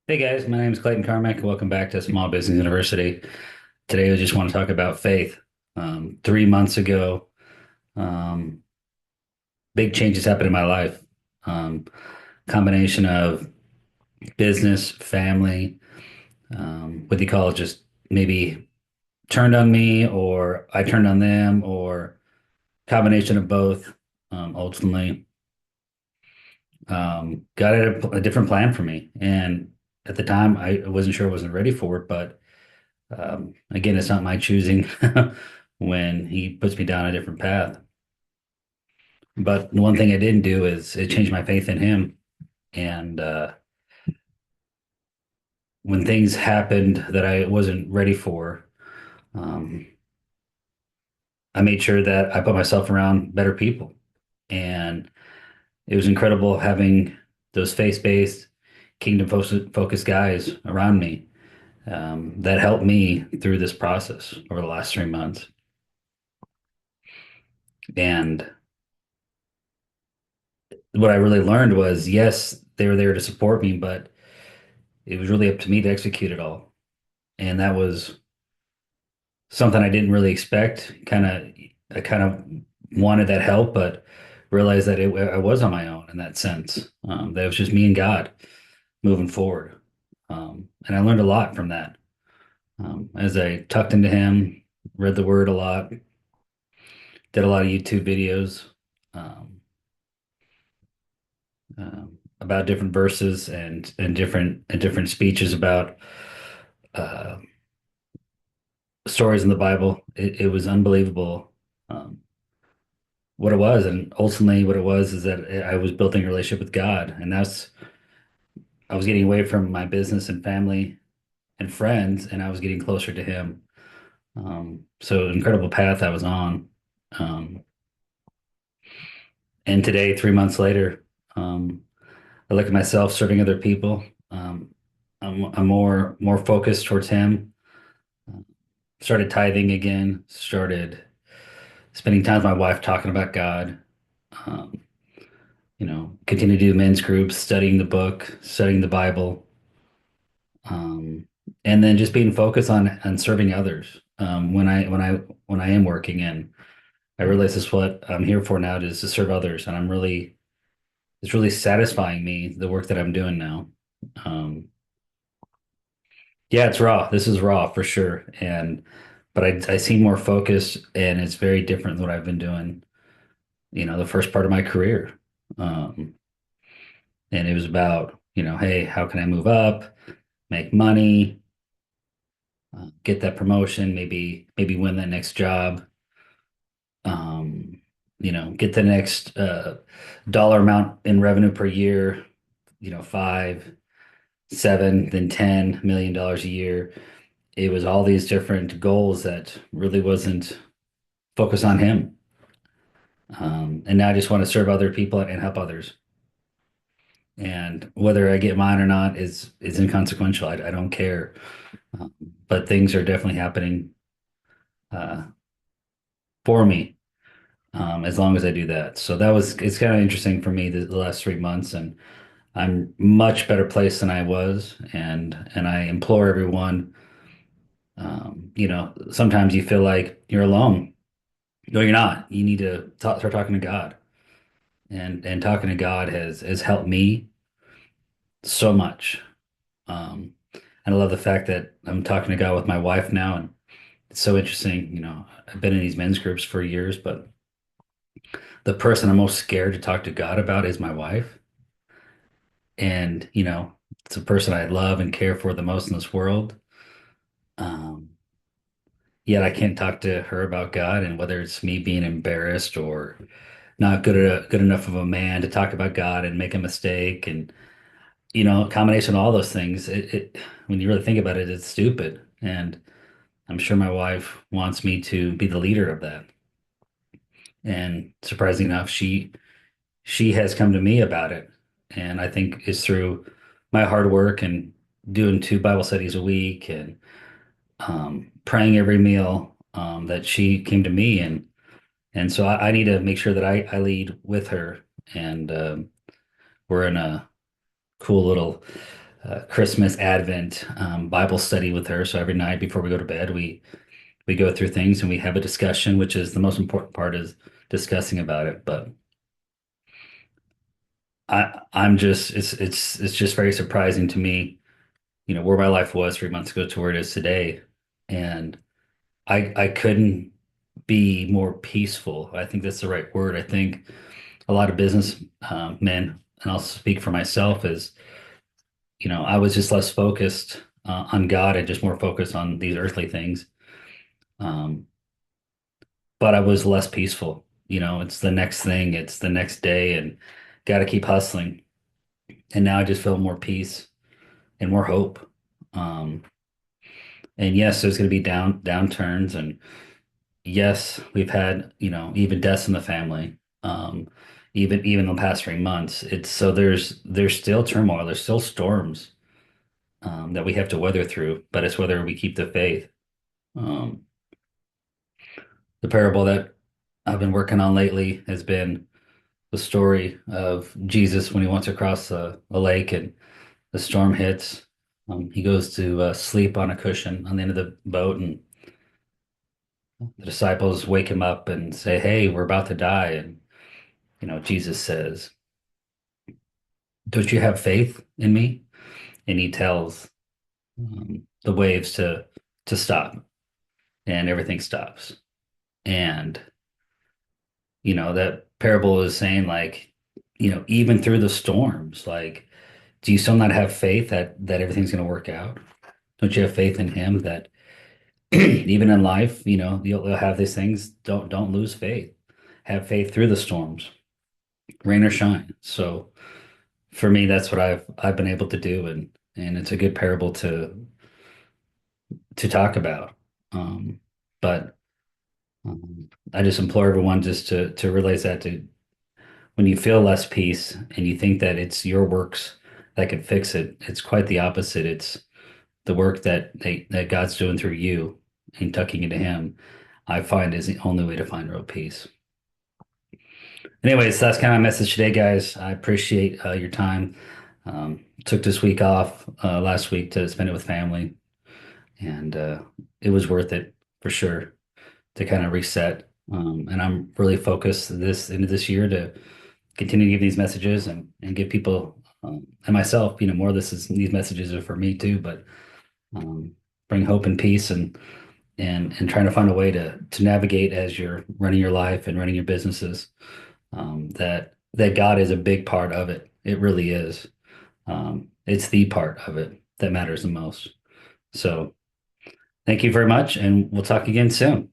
Hey guys, my name is Clayton Carmack. Welcome back to Small Business University. Today, I just want to talk about faith. 3 months ago, um, big changes happened in my life. Um, Combination of business, family, what do you call it? Just maybe turned on me, or I turned on them, or combination of both. Ultimately, got a different plan for me, and at the time, I wasn't sure I wasn't ready for it, but again, it's not my choosing when he puts me down a different path. But the one thing I didn't do is it changed my faith in him. And when things happened that I wasn't ready for, um, I made sure that I put myself around better people. And it was incredible having those faith-based, kingdom focused guys around me that helped me through this process over the last 3 months. And what I really learned was, yes, they were there to support me, but it was really up to me to execute it all. And that was something I didn't really expect. I kind of wanted that help, but realized that I was on my own in that sense. That it was just me and God moving forward. And I learned a lot from that. As I tucked into Him, read the Word a lot, did a lot of YouTube videos um, about different verses and different speeches about uh, stories in the Bible. It was unbelievable um, what it was, and ultimately what it was is that I was building a relationship with God, and that's I was getting away from my business and family and friends, and I was getting closer to Him. So incredible path I was on. Um, and today, 3 months later, um, I look at myself serving other people. I'm more focused towards Him. Started tithing again. Started spending time with my wife talking about God. Um, continue to do men's groups, studying the book, studying the Bible, and then just being focused on serving others. When I am working, and I realize this is what I'm here for now, is to serve others, and it's really satisfying me the work that I'm doing now. Um, yeah, it's raw. This is raw for sure, but I see more focus, and it's very different than what I've been doing. The first part of my career. Um, and it was about, hey, how can I move up, make money, get that promotion, maybe win that next job, um, get the next dollar amount in revenue per year, 5, 7, then $10 million a year. It was all these different goals that really wasn't focused on him. And now I just want to serve other people and help others. And whether I get mine or not is inconsequential. I don't care. Um, but things are definitely happening uh, for me as long as I do that. So it's kind of interesting for me the last 3 months, and I'm much better placed than I was, and I implore everyone. Sometimes you feel like you're alone. No, you're not. You need to start talking to God, and talking to God has helped me so much. Um, and I love the fact that I'm talking to God with my wife now, and it's so interesting. I've been in these men's groups for years, but the person I'm most scared to talk to God about is my wife. And, it's a person I love and care for the most in this world. Um, Yet I can't talk to her about God, and whether it's me being embarrassed or not good enough of a man to talk about God and make a mistake, and a combination of all those things, it when you really think about it, it's stupid. And I'm sure my wife wants me to be the leader of that. And surprisingly enough, she has come to me about it. And I think it's through my hard work and doing 2 Bible studies a week and praying every meal that she came to me. And so I need to make sure that I lead with her. And we're in a cool little Christmas Advent Bible study with her. So every night before we go to bed, we go through things and we have a discussion, which is the most important part is discussing about it. But I'm just it's just very surprising to me, where my life was 3 months ago to where it is today. And I couldn't be more peaceful. I think that's the right word. I think a lot of business men, and I'll speak for myself, is, I was just less focused on God and just more focused on these earthly things. Um, but I was less peaceful. It's the next thing, it's the next day, and got to keep hustling. And now I just feel more peace and more hope. Um, and yes, there's going to be downturns, and yes, we've had, even deaths in the family. Even the past 3 months, it's so there's still turmoil, there's still storms that we have to weather through, but it's whether we keep the faith. Um, the parable that I've been working on lately has been the story of Jesus when he wants to cross a lake and the storm hits. He goes to sleep on a cushion on the end of the boat, and the disciples wake him up and say, "Hey, we're about to die." And Jesus says, "Don't you have faith in me?" And he tells the waves to stop, and everything stops. And that parable is saying, like, even through the storms, like, do you still not have faith that everything's going to work out? Don't you have faith in him that even in life, you'll have these things. Don't lose faith. Have faith through the storms, rain or shine. So for me, that's what I've been able to do, and it's a good parable to talk about. Um, but I just implore everyone just to realize that when you feel less peace and you think that it's your works that can fix it, it's quite the opposite. It's the work that God's doing through you and tucking into Him. I find is the only way to find real peace. Anyways, that's kind of my message today, guys. I appreciate your time. Took this week off last week to spend it with family, and it was worth it for sure to kind of reset. And I'm really focused this into this year to continue to give these messages and give people and myself, more of these messages are for me too, but bring hope and peace and trying to find a way to navigate as you're running your life and running your businesses. That God is a big part of it. It really is. It's the part of it that matters the most. So thank you very much, and we'll talk again soon.